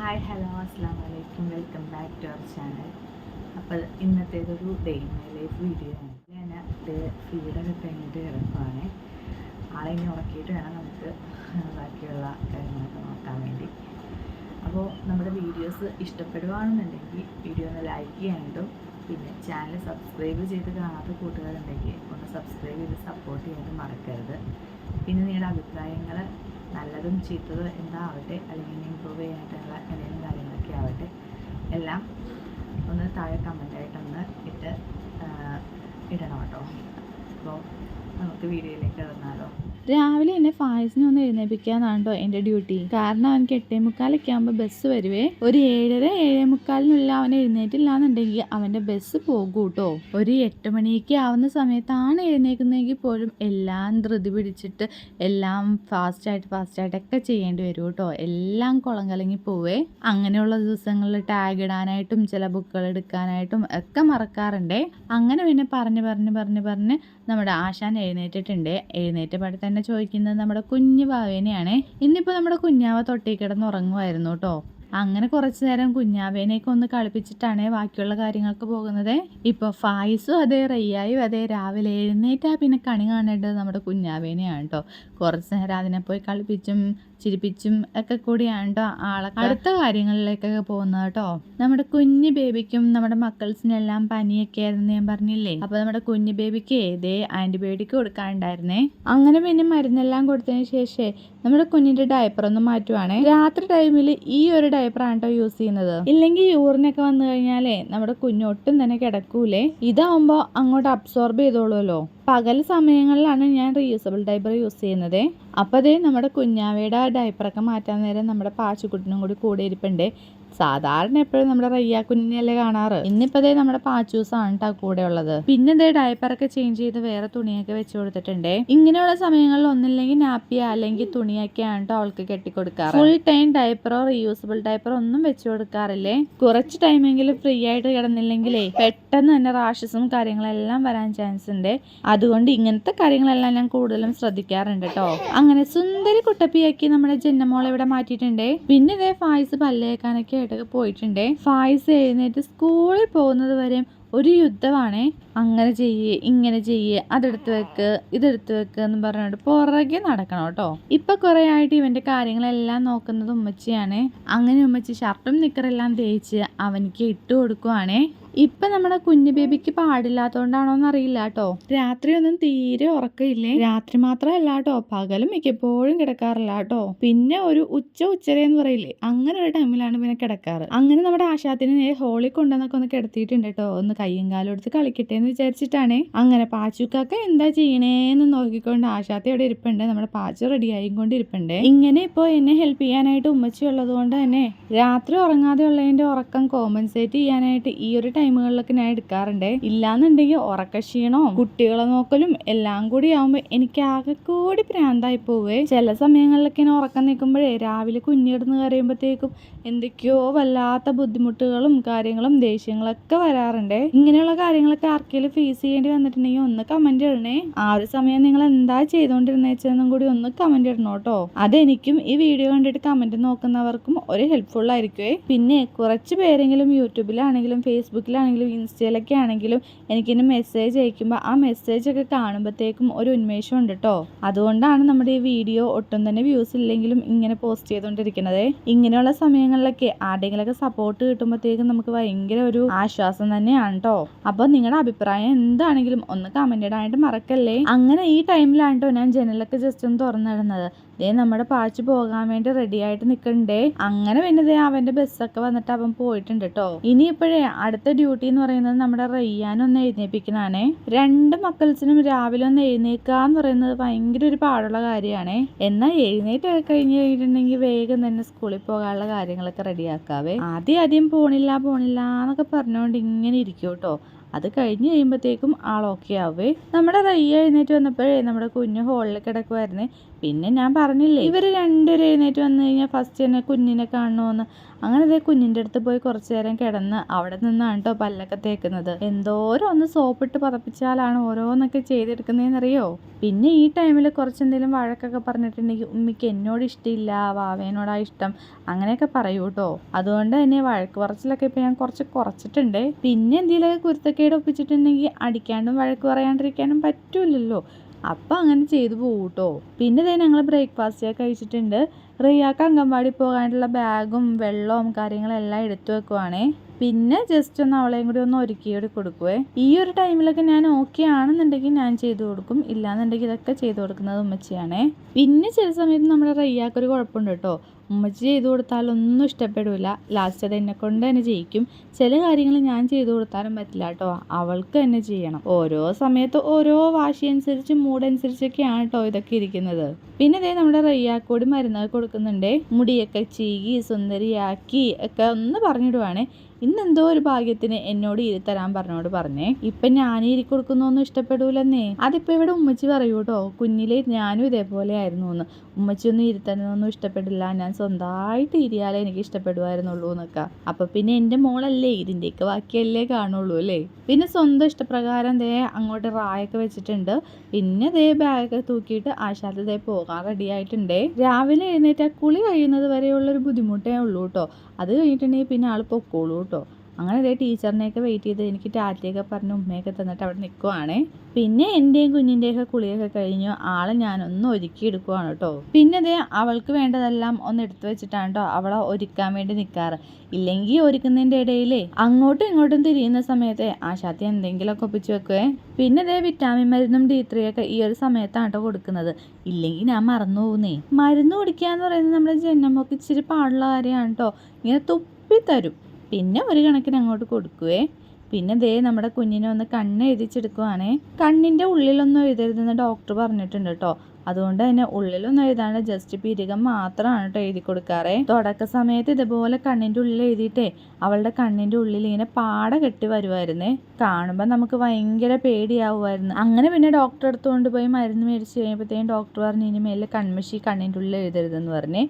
Hi hello അസ്സാം വലൈക്കും welcome back to our channel. അപ്പോൾ ഇന്നത്തേതൊരു day in my life video ആണ്. ഞാൻ ഫീഡൊക്കെ കഴിഞ്ഞിട്ട് കിടക്കുവാണ്. ആളെ ഇനി ഉറക്കിയിട്ട് വേണം നമുക്ക് ബാക്കിയുള്ള കാര്യങ്ങളൊക്കെ നോക്കാൻ വേണ്ടി. അപ്പോൾ നമ്മുടെ വീഡിയോസ് ഇഷ്ടപ്പെടുകയാണെന്നുണ്ടെങ്കിൽ വീഡിയോ ഒന്ന് ലൈക്ക് ചെയ്യാനായിട്ടും പിന്നെ ചാനൽ സബ്സ്ക്രൈബ് ചെയ്ത് കാണാത്ത കൂട്ടുകാരുണ്ടെങ്കിൽ ഒന്ന് സബ്സ്ക്രൈബ് ചെയ്ത് സപ്പോർട്ട് ചെയ്യാനും മറക്കരുത്. പിന്നെ നിങ്ങളുടെ അഭിപ്രായങ്ങൾ നല്ലതും ചീത്തതും എന്താവട്ടെ, അല്ലെങ്കിൽ ഇമ്പ്രൂവ് ചെയ്യാനായിട്ടുള്ള എന്തെങ്കിലും കാര്യങ്ങളൊക്കെ ആവട്ടെ, എല്ലാം ഒന്ന് താഴെ കമൻറ്റായിട്ടൊന്ന് ഇടണം കേട്ടോ. അപ്പോൾ നമുക്ക് വീഡിയോയിലേക്ക് ഇടന്നാലോ. രാവിലെ എന്നെ ഫായിസിനെ ഒന്ന് എഴുന്നേൽപ്പിക്കാന്നാണ് കേട്ടോ എൻ്റെ ഡ്യൂട്ടി. കാരണം അവനക്ക് 8:45 ആകുമ്പോൾ ബസ് വരുവേ. ഒരു 7:30 7:45 അവൻ എഴുന്നേറ്റില്ല എന്നുണ്ടെങ്കിൽ അവൻ്റെ ബസ് പോകും കേട്ടോ. ഒരു 8 മണിക്ക് ആവുന്ന സമയത്താണ് എഴുന്നേൽക്കുന്നതെങ്കിൽ പോലും എല്ലാം ധൃതി പിടിച്ചിട്ട് എല്ലാം ഫാസ്റ്റായിട്ടൊക്കെ ചെയ്യേണ്ടി വരും കേട്ടോ. എല്ലാം കുളം കലങ്ങി പോവേ. അങ്ങനെയുള്ള ദിവസങ്ങളിൽ ടാഗ് ഇടാനായിട്ടും ചില ബുക്കുകൾ എടുക്കാനായിട്ടും ഒക്കെ മറക്കാറുണ്ടേ. അങ്ങനെ പിന്നെ പറഞ്ഞ് നമ്മുടെ ആശാൻ എഴുന്നേറ്റിട്ടുണ്ട്. എഴുന്നേറ്റപാടെ തന്നെ ചോദിക്കുന്നത് നമ്മുടെ കുഞ്ഞു വാവേനെയാണ്. ഇന്നിപ്പോൾ നമ്മുടെ കുഞ്ഞാവ തൊട്ടി കിടന്ന് ഉറങ്ങുമായിരുന്നു കേട്ടോ. അങ്ങനെ കുറച്ച് നേരം കുഞ്ഞാവേനെയൊക്കെ ഒന്ന് കളിപ്പിച്ചിട്ടാണ് ബാക്കിയുള്ള കാര്യങ്ങൾക്ക് പോകുന്നത്. ഇപ്പോൾ ഫായിസും അതെ, റയ്യായും അതെ, രാവിലെ എഴുന്നേറ്റാൽ പിന്നെ കണി കാണേണ്ടത് നമ്മുടെ കുഞ്ഞാവേനെയാണ് കേട്ടോ. കുറച്ച് നേരം അതിനെ പോയി കളിപ്പിച്ചും ചിരിപ്പിച്ചും ഒക്കെ കൂടിയാണ് കേട്ടോ ആളൊക്കെ അടുത്ത കാര്യങ്ങളിലേക്കൊക്കെ പോകുന്നത് കേട്ടോ. നമ്മുടെ കുഞ്ഞു ബേബിക്കും നമ്മുടെ മക്കൾസിനെല്ലാം പനിയൊക്കെ ആയിരുന്നു ഞാൻ പറഞ്ഞില്ലേ. അപ്പോൾ നമ്മുടെ കുഞ്ഞു ബേബിക്ക് ഇതേ ആൻറ്റിബയോട്ടിക് കൊടുക്കാനുണ്ടായിരുന്നേ. അങ്ങനെ പിന്നെ മരുന്നെല്ലാം കൊടുത്തതിന് ശേഷം നമ്മുടെ കുഞ്ഞിൻ്റെ ഡയപ്പർ ഒന്ന് മാറ്റുവാണേ. രാത്രി ടൈമിൽ ഈ ഒരു ഡയപ്പറാണ് കേട്ടോ യൂസ് ചെയ്യുന്നത്. ഇല്ലെങ്കിൽ യൂറിനൊക്കെ വന്നു കഴിഞ്ഞാലേ നമ്മുടെ കുഞ്ഞൊട്ടും തന്നെ കിടക്കൂലേ. ഇതാവുമ്പോൾ അങ്ങോട്ട് അബ്സോർബ് ചെയ്തോളുമല്ലോ. പകൽ സമയങ്ങളിലാണ് ഞാൻ റീയൂസബിൾ ഡയപ്പർ യൂസ് ചെയ്യുന്നത്. അപ്പോൾ അതേ നമ്മുടെ കുഞ്ഞാവയുടെ ഡയപ്പറൊക്കെ മാറ്റാൻ നേരം നമ്മുടെ പാച്ചുക്കുട്ടിനും കൂടെ ഇരിപ്പുണ്ട്. സാധാരണ എപ്പോഴും നമ്മുടെ റയ്യ കുഞ്ഞിനെയല്ലേ കാണാറ്. ഇന്നിപ്പോൾ അതേ നമ്മുടെ പാച്ചൂസാണ് കേട്ടോ കൂടെ ഉള്ളത്. പിന്നെ ഇതേ ഡയപ്പറൊക്കെ ചേഞ്ച് ചെയ്ത് വേറെ തുണിയൊക്കെ വെച്ച് കൊടുത്തിട്ടുണ്ട്. ഇങ്ങനെയുള്ള സമയങ്ങളിൽ ഒന്നില്ലെങ്കിൽ നാപ്പിയ അല്ലെങ്കിൽ തുണിയൊക്കെയാണ് കേട്ടോ അവൾക്ക് കെട്ടിക്കൊടുക്കാറ്. ഫുൾ ടൈം ഡയപ്പറോ റീയൂസബിൾ ഡയപ്പറോ ഒന്നും വെച്ച് കൊടുക്കാറില്ലേ. കുറച്ച് ടൈമെങ്കിലും ഫ്രീ ആയിട്ട് കിടന്നില്ലെങ്കിലേ പെട്ടെന്ന് തന്നെ റാഷസും കാര്യങ്ങളെല്ലാം വരാൻ ചാൻസ് ഉണ്ട്. അതുകൊണ്ട് ഇങ്ങനത്തെ കാര്യങ്ങളെല്ലാം ഞാൻ കൂടുതലും ശ്രദ്ധിക്കാറുണ്ട് കേട്ടോ. അങ്ങനെ സുന്ദരി കുട്ടപ്പിയാക്കി നമ്മുടെ ജന്നമോളെ ഇവിടെ മാറ്റിയിട്ടുണ്ട്. പിന്നെ ഇതേ ഫായിസ് പല്ലേക്കാനൊക്കെ ആയിട്ടൊക്കെ പോയിട്ടുണ്ട്. ഫായിസ് എഴുന്നേറ്റ് സ്കൂളിൽ പോകുന്നത് വരെ ഒരു യുദ്ധമാണേ. അങ്ങനെ ചെയ്യേ, ഇങ്ങനെ ചെയ്യേ, അതെടുത്ത് വെക്ക്, ഇതെടുത്ത് വെക്ക് എന്ന് പറഞ്ഞിട്ട് പുറകെ നടക്കണം കേട്ടോ. ഇപ്പൊ കുറെ ആയിട്ട് ഇവന്റെ കാര്യങ്ങളെല്ലാം നോക്കുന്നത് ഉമ്മച്ചിയാണ്. അങ്ങനെ ഉമ്മച്ചി ഷർട്ടും നിക്കറെല്ലാം തേച്ച് അവനിക്ക് ഇട്ട് കൊടുക്കുവാണേ. ഇപ്പൊ നമ്മുടെ കുഞ്ഞു ബേബിക്ക് പാടില്ലാത്തോണ്ടാണോന്ന് അറിയില്ല കേട്ടോ. രാത്രി ഒന്നും തീരെ ഉറക്കമില്ലേ. രാത്രി മാത്രമല്ല കേട്ടോ, പകലും മിക്കപ്പോഴും കിടക്കാറില്ല കേട്ടോ. പിന്നെ ഒരു ഉച്ചരെന്ന് പറയില്ലേ, അങ്ങനെ ഒരു ടൈമിലാണ് പിന്നെ കിടക്കാറ്. അങ്ങനെ നമ്മുടെ ആശാത്തിന് ഹോളി കൊണ്ടുവന്നൊക്കെ ഒന്ന് കിടത്തിയിട്ടുണ്ട് കേട്ടോ. ഒന്ന് കയ്യും കാലും എടുത്ത് കളിക്കട്ടെ എന്ന് വിചാരിച്ചിട്ടാണ്. അങ്ങനെ പാച്ചുക്കാക്ക എന്താ ചെയ്യണേന്ന് നോക്കിക്കൊണ്ട് ആശാത്തി അവിടെ ഇരിപ്പുണ്ട്. നമ്മുടെ പാച്ചു റെഡി ആയിക്കൊണ്ടിരിപ്പുണ്ട്. ഇങ്ങനെ ഇപ്പോൾ എന്നെ ഹെൽപ്പ് ചെയ്യാനായിട്ട് ഉമ്മച്ചി ഉള്ളത് കൊണ്ട് തന്നെ രാത്രി ഉറങ്ങാതെ ഉള്ളതിന്റെ ഉറക്കം കോമ്പൻസേറ്റ് ചെയ്യാനായിട്ട് ഈ ഒരു ടൈമുകളിലൊക്കെ ഞാൻ എടുക്കാറുണ്ട്. ഇല്ലാന്നുണ്ടെങ്കിൽ ഉറക്കക്ഷീണോ കുട്ടികളെ നോക്കലും എല്ലാം കൂടി ആവുമ്പോൾ എനിക്ക് ആകെ കൂടി പ്രാന്തായി പോവേ. ചില സമയങ്ങളിലൊക്കെ ഞാൻ ഉറക്കം നിൽക്കുമ്പോഴേ രാവിലെ കുഞ്ഞിടുന്ന് കരയുമ്പോഴത്തേക്കും എന്തൊക്കെയോ വല്ലാത്ത ബുദ്ധിമുട്ടുകളും കാര്യങ്ങളും ദേഷ്യങ്ങളൊക്കെ വരാറുണ്ട്. ഇങ്ങനെയുള്ള കാര്യങ്ങളൊക്കെ ആർക്കെങ്കിലും ഫേസ് ചെയ്യേണ്ടി വന്നിട്ടുണ്ടെങ്കിൽ ഒന്ന് കമന്റ് ഇടണേ. ആ ഒരു സമയം നിങ്ങൾ എന്താ ചെയ്തോണ്ടിരുന്നേച്ചെന്നും കൂടി ഒന്ന് കമന്റ് ഇടണം കേട്ടോ. അതെനിക്കും ഈ വീഡിയോ കണ്ടിട്ട് കമന്റ് നോക്കുന്നവർക്കും ഒരു ഹെൽപ്ഫുൾ ആയിരിക്കുവേ. പിന്നെ കുറച്ച് പേരെങ്കിലും യൂട്യൂബിലാണെങ്കിലും ഫേസ്ബുക്കിലാണെങ്കിലും ഇൻസ്റ്റയിലൊക്കെ ആണെങ്കിലും എനിക്കിന്ന് മെസ്സേജ് അയക്കുമ്പോൾ ആ മെസ്സേജ് ഒക്കെ കാണുമ്പോഴത്തേക്കും ഒരു ഉന്മേഷം ഉണ്ട് കേട്ടോ. അതുകൊണ്ടാണ് നമ്മുടെ ഈ വീഡിയോ ഒട്ടും തന്നെ വ്യൂസ് ഇല്ലെങ്കിലും ഇങ്ങനെ പോസ്റ്റ് ചെയ്തുകൊണ്ടിരിക്കുന്നത്. ഇങ്ങനെയുള്ള സമയങ്ങളിലൊക്കെ ആരുടെങ്കിലൊക്കെ സപ്പോർട്ട് കിട്ടുമ്പോഴത്തേക്കും നമുക്ക് ഭയങ്കര ഒരു ആശ്വാസം തന്നെയാണ് കേട്ടോ. അപ്പോൾ നിങ്ങളുടെ അഭിപ്രായം എന്താണെങ്കിലും ഒന്ന് കമന്റ് ഇടാനായിട്ട് മറക്കല്ലേ. അങ്ങനെ ഈ ടൈമിലാണ് കേട്ടോ ഞാൻ ജനലൊക്കെ ജസ്റ്റ് ഒന്ന് തുറന്നിടുന്നത്. ദേ നമ്മുടെ പാച്ചു പോകാൻ വേണ്ടി റെഡി ആയിട്ട് നിൽക്കണ്ടേ. അങ്ങനെ പിന്നെ ദേ അവന്റെ ബസ്സൊക്കെ വന്നിട്ട് അവൻ പോയിട്ടുണ്ട് കേട്ടോ. ഇനിയിപ്പോഴേ അടുത്ത ഡ്യൂട്ടി എന്ന് പറയുന്നത് നമ്മുടെ റയ്യാനൊന്ന് എഴുന്നേൽപ്പിക്കണാണേ. 2 മക്കൾസിനും രാവിലെ ഒന്ന് എഴുന്നേൽക്കാന്ന് പറയുന്നത് ഭയങ്കര ഒരു പാടുള്ള കാര്യമാണ്. എന്നാൽ എഴുന്നേറ്റ് കഴിഞ്ഞ് കഴിഞ്ഞിട്ടുണ്ടെങ്കിൽ വേഗം തന്നെ സ്കൂളിൽ പോകാനുള്ള കാര്യങ്ങളൊക്കെ റെഡിയാക്കാവേ. ആദ്യം പോണില്ല എന്നൊക്കെ പറഞ്ഞുകൊണ്ട് ഇങ്ങനെ ഇരിക്കും കേട്ടോ. അത് കഴിഞ്ഞ് കഴിയുമ്പോഴത്തേക്കും ആൾ ഓക്കെ ആവേ. നമ്മുടെ റയ്യ എഴുന്നേറ്റ് വന്നപ്പോഴേ നമ്മുടെ കുഞ്ഞു ഹോളിൽ കിടക്കുമായിരുന്നേ. പിന്നെ ഞാൻ പറഞ്ഞില്ലേ ഇവർ രണ്ടുപേരും എഴുന്നേറ്റ് വന്നു കഴിഞ്ഞാൽ ഫസ്റ്റ് തന്നെ കുഞ്ഞിനെ കാണണമെന്ന്. അങ്ങനെ ഇതേ കുഞ്ഞിൻ്റെ അടുത്ത് പോയി കുറച്ചു നേരം കിടന്ന് അവിടെ നിന്നാണ് കേട്ടോ പല്ലൊക്കെ തേക്കുന്നത്. എന്തോരം ഒന്ന് സോപ്പിട്ട് പതപ്പിച്ചാലാണ് ഓരോന്നൊക്കെ ചെയ്തെടുക്കുന്നതെന്നറിയോ. പിന്നെ ഈ ടൈമിൽ കുറച്ചെന്തെങ്കിലും വഴക്കൊക്കെ പറഞ്ഞിട്ടുണ്ടെങ്കിൽ ഉമ്മിക്ക് എന്നോട് ഇഷ്ടമില്ല, വാവേനോടാ ഇഷ്ടം, അങ്ങനെയൊക്കെ പറയൂ കേട്ടോ. അതുകൊണ്ട് തന്നെ വഴക്ക് പറച്ചിലൊക്കെ ഇപ്പം ഞാൻ കുറച്ചിട്ടുണ്ട്. പിന്നെ എന്തെങ്കിലുമൊക്കെ കുരുത്തക്കേട് ഒപ്പിച്ചിട്ടുണ്ടെങ്കിൽ അടിക്കാണ്ടും വഴക്ക് പറയാണ്ടിരിക്കാനും പറ്റൂലല്ലോ. അപ്പം അങ്ങനെ ചെയ്തു പോകും കേട്ടോ. പിന്നെ ഇതേ ഞങ്ങൾ ബ്രേക്ക്ഫാസ്റ്റ് കഴിച്ചിട്ടുണ്ട്. റിയാക്ക് അംഗൻവാടി പോകാനുള്ള ബാഗും വെള്ളവും കാര്യങ്ങളെല്ലാം എടുത്തു വെക്കുവാണേ. പിന്നെ ജസ്റ്റ് ഒന്ന് അവളെയും കൂടി ഒന്ന് ഒരുക്കി കൊടുക്കുവേ. ഈ ഒരു ടൈമിലൊക്കെ ഞാൻ ഓക്കെ ആണെന്നുണ്ടെങ്കിൽ ഞാൻ ചെയ്തു കൊടുക്കും, ഇല്ലാന്നുണ്ടെങ്കിൽ ഇതൊക്കെ ചെയ്തു കൊടുക്കുന്നത് ഉമ്മച്ചിയാണേ. പിന്നെ ചില സമയത്ത് നമ്മുടെ റിയാക്കൊരു കുഴപ്പമുണ്ട് കേട്ടോ. ഉമ്മച്ചി ചെയ്തു കൊടുത്താലൊന്നും ഇഷ്ടപ്പെടില്ല. ലാസ്റ്റ് അത് എന്നെ കൊണ്ട് തന്നെ ചെയ്യിക്കും. ചില കാര്യങ്ങൾ ഞാൻ ചെയ്തു കൊടുത്താലും പറ്റില്ല കേട്ടോ, അവൾക്ക് തന്നെ ചെയ്യണം. ഓരോ സമയത്ത് ഓരോ വാശി അനുസരിച്ച് മൂഡനുസരിച്ചൊക്കെയാണ് കേട്ടോ ഇതൊക്കെ ഇരിക്കുന്നത്. പിന്നെ ഇതേ നമ്മുടെ റിയാക്കോട് മരുന്നൊക്കെ കൊടുക്കുന്നുണ്ടേ. മുടിയൊക്കെ ചീകി സുന്ദരിയാക്കി ഒക്കെ ഒന്ന് പറഞ്ഞിടുവാണേ. ഇന്നെന്തോ ഒരു ഭാഗ്യത്തിന് എന്നോട് ഇരുത്തരാൻ പറഞ്ഞേ. ഇപ്പം ഞാൻ ഇരി കൊടുക്കുന്നൊന്നും ഇഷ്ടപ്പെടൂലെന്നേ. അതിപ്പോൾ ഇവിടെ ഉമ്മച്ചി പറയൂ കേട്ടോ, കുഞ്ഞിലെ ഞാനും ഇതേപോലെ ആയിരുന്നു എന്ന്. ഉമ്മച്ചി ഒന്നും ഇരുത്താനൊന്നും ഇഷ്ടപ്പെടില്ല, ഞാൻ സ്വന്തമായിട്ട് ഇരിയാലേ എനിക്ക് ഇഷ്ടപ്പെടുമായിരുന്നുള്ളൂ എന്നൊക്കെ. അപ്പം പിന്നെ എൻ്റെ മോളല്ലേ, ഇതിൻ്റെയൊക്കെ ബാക്കിയല്ലേ കാണുള്ളൂ അല്ലേ. പിന്നെ സ്വന്തം ഇഷ്ടപ്രകാരം ദേ അങ്ങോട്ട് റായൊക്കെ വെച്ചിട്ടുണ്ട്. പിന്നെ ദേ ബാഗൊക്കെ തൂക്കിയിട്ട് ആശാത്ത് ദേ പോകാൻ റെഡി ആയിട്ടുണ്ടേ. രാവിലെ എഴുന്നേറ്റ് കുളി കഴിയുന്നത് വരെയുള്ളൊരു ബുദ്ധിമുട്ടേ ഉള്ളൂ കേട്ടോ. അത് കഴിഞ്ഞിട്ടുണ്ടെങ്കിൽ പിന്നെ ആൾ പൊക്കോളൂ കേട്ടോ. അങ്ങനെ ഇതേ ടീച്ചറിനെയൊക്കെ വെയിറ്റ് ചെയ്ത് എനിക്ക് ടാറ്റയൊക്കെ പറഞ്ഞ് ഉമ്മയൊക്കെ തന്നിട്ട് അവിടെ നിൽക്കുവാണേ. പിന്നെ എൻ്റെയും കുഞ്ഞിൻ്റെയൊക്കെ കുളിയൊക്കെ കഴിഞ്ഞു ആളെ ഞാനൊന്ന് ഒരുക്കി എടുക്കുവാണ് കേട്ടോ. പിന്നെ അതേ അവൾക്ക് വേണ്ടതെല്ലാം ഒന്ന് എടുത്തു വെച്ചിട്ടാണ് കേട്ടോ അവളെ ഒരുക്കാൻ വേണ്ടി നിൽക്കാറ്. ഇല്ലെങ്കിൽ ഒരുക്കുന്നതിൻ്റെ ഇടയിലേ അങ്ങോട്ടും ഇങ്ങോട്ടും തിരിയുന്ന സമയത്ത് ആശാത്തി എന്തെങ്കിലുമൊക്കെ ഒപ്പിച്ച് വെക്കുവേ. പിന്നെ അതേ വിറ്റാമിൻ മരുന്നും D3 ഒക്കെ ഈ ഒരു സമയത്താണ് കേട്ടോ കൊടുക്കുന്നത്. ഇല്ലെങ്കിൽ ഞാൻ മറന്നു പോകുന്നേ. മരുന്ന് കുടിക്കുക എന്ന് പറയുന്നത് നമ്മുടെ ജന്മമൊക്കെ ഇച്ചിരി പാടുള്ള കാര്യമാണ് കേട്ടോ. ഇങ്ങനെ തുപ്പി തരും. പിന്നെ ഒരു കണക്കിന് അങ്ങോട്ട് കൊടുക്കുവേ. പിന്നെ ദേ നമ്മുടെ കുഞ്ഞിനെ ഒന്ന് കണ്ണ് എഴുതിച്ചെടുക്കുവാണേ. കണ്ണിൻ്റെ ഉള്ളിലൊന്നും എഴുതരുതെന്ന് ഡോക്ടർ പറഞ്ഞിട്ടുണ്ട് കേട്ടോ. അതുകൊണ്ട് തന്നെ ഉള്ളിലൊന്നും എഴുതാണ്ട് ജസ്റ്റ് പിരികം മാത്രമാണ് കേട്ടോ എഴുതി കൊടുക്കാറേ. തുടക്ക സമയത്ത് ഇതുപോലെ കണ്ണിൻ്റെ ഉള്ളിൽ എഴുതിയിട്ടേ അവളുടെ കണ്ണിൻ്റെ ഉള്ളിൽ ഇങ്ങനെ പാട കെട്ടി വരുമായിരുന്നേ. കാണുമ്പോൾ നമുക്ക് ഭയങ്കര പേടിയാവുമായിരുന്നു. അങ്ങനെ പിന്നെ ഡോക്ടറെ അടുത്ത് കൊണ്ടുപോയി മരുന്ന് മേടിച്ച് കഴിയുമ്പോഴത്തേക്കും ഡോക്ടർ പറഞ്ഞു ഇനി മേലെ കൺമഷി കണ്ണിൻ്റെ ഉള്ളിൽ എഴുതരുതെന്ന് പറഞ്ഞേ.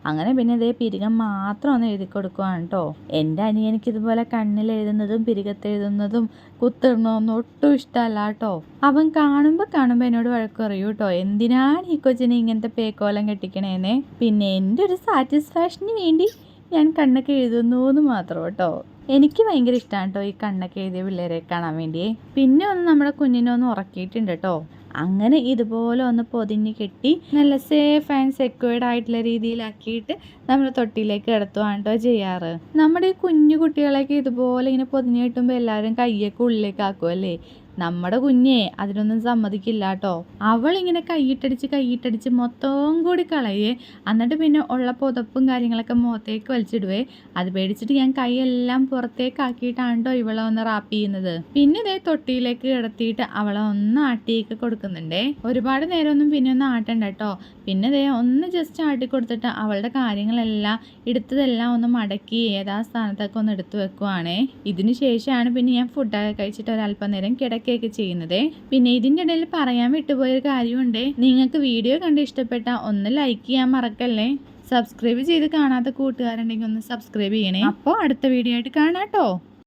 അങ്ങനെ പിന്നെ ഇതേ പിരികം മാത്രം ഒന്ന് എഴുതി കൊടുക്കുവാണ് കേട്ടോ. എൻ്റെ അനിയനിക്ക് ഇതുപോലെ കണ്ണിൽ എഴുതുന്നതും പിരികത്ത് എഴുതുന്നതും കുത്തിടണമെന്നും ഒട്ടും ഇഷ്ടമല്ല കേട്ടോ. അവൻ കാണുമ്പോൾ എന്നോട് വഴക്ക് പറയൂ കേട്ടോ, എന്തിനാണ് ഈ കൊച്ചിനെ ഇങ്ങനത്തെ പേക്കോലം കെട്ടിക്കണേന്നേ. പിന്നെ എൻ്റെ ഒരു സാറ്റിസ്ഫാക്ഷന് വേണ്ടി ഞാൻ കണ്ണൊക്കെ എഴുതുന്നു എന്ന് മാത്രം കേട്ടോ. എനിക്ക് ഭയങ്കര ഇഷ്ടമാണ് കേട്ടോ ഈ കണ്ണൊക്കെ എഴുതിയ പിള്ളേരെ കാണാൻ വേണ്ടിയേ. പിന്നെ ഒന്ന് നമ്മുടെ കുഞ്ഞിനെ ഒന്ന് ഉറക്കിയിട്ടുണ്ട് കേട്ടോ. അങ്ങനെ ഇതുപോലെ ഒന്ന് പൊതിഞ്ഞ് കെട്ടി നല്ല സേഫ് ആൻഡ് സെക്യൂർഡ് ആയിട്ടുള്ള രീതിയിലാക്കിയിട്ട് നമ്മൾ തൊട്ടിയിലേക്ക് കിടത്തുവാണ് കേട്ടോ ചെയ്യാറ്. നമ്മുടെ ഈ കുഞ്ഞു കുട്ടികളെയൊക്കെ ഇതുപോലെ ഇങ്ങനെ പൊതിഞ്ഞ് കെട്ടുമ്പോൾ എല്ലാവരും കയ്യൊക്കെ ഉള്ളിലേക്ക് ആക്കുമല്ലേ. നമ്മുടെ കുഞ്ഞെ അതിനൊന്നും സമ്മതിക്കില്ല കേട്ടോ. അവളിങ്ങനെ കൈയിട്ടടിച്ച് മൊത്തവും കൂടി കളയേ. എന്നിട്ട് പിന്നെ ഉള്ള പുതപ്പും കാര്യങ്ങളൊക്കെ മുഖത്തേക്ക് വലിച്ചിടുവേ. അത് പേടിച്ചിട്ട് ഞാൻ കൈയെല്ലാം പുറത്തേക്ക് ആക്കിയിട്ടാണ് കേട്ടോ ഇവളെ ഒന്ന് റാപ്പ് ചെയ്യുന്നത്. പിന്നെ ഇതേ തൊട്ടിയിലേക്ക് കിടത്തിയിട്ട് അവളെ ഒന്ന് ആട്ടിയൊക്കെ കൊടുക്കുന്നുണ്ടേ. ഒരുപാട് നേരമൊന്നും പിന്നെ ഒന്ന് ആട്ടണ്ട കേട്ടോ. പിന്നെ ഇതേ ഒന്ന് ജസ്റ്റ് ആട്ടി കൊടുത്തിട്ട് അവളുടെ കാര്യങ്ങളെല്ലാം എടുത്തതെല്ലാം ഒന്ന് മടക്കി ഏതാ സ്ഥാനത്തൊക്കെ ഒന്ന് എടുത്തു വെക്കുവാണേ. ഇതിന് ശേഷമാണ് പിന്നെ ഞാൻ ഫുഡൊക്കെ കഴിച്ചിട്ട് ഒരല്പം നേരം കിടക്കുകയൊക്കെ ചെയ്യുന്നത്. പിന്നെ ഇതിൻ്റെ ഇടയിൽ പറയാൻ വിട്ടുപോയൊരു കാര്യമുണ്ട്. നിങ്ങൾക്ക് വീഡിയോ കണ്ട് ഇഷ്ടപ്പെട്ട ഒന്ന് ലൈക്ക് ചെയ്യാൻ മറക്കല്ലേ. സബ്സ്ക്രൈബ് ചെയ്ത് കാണാത്ത കൂട്ടുകാരുണ്ടെങ്കിൽ ഒന്ന് സബ്സ്ക്രൈബ് ചെയ്യണേ. അപ്പോൾ അടുത്ത വീഡിയോ ആയിട്ട് കാണാം കേട്ടോ.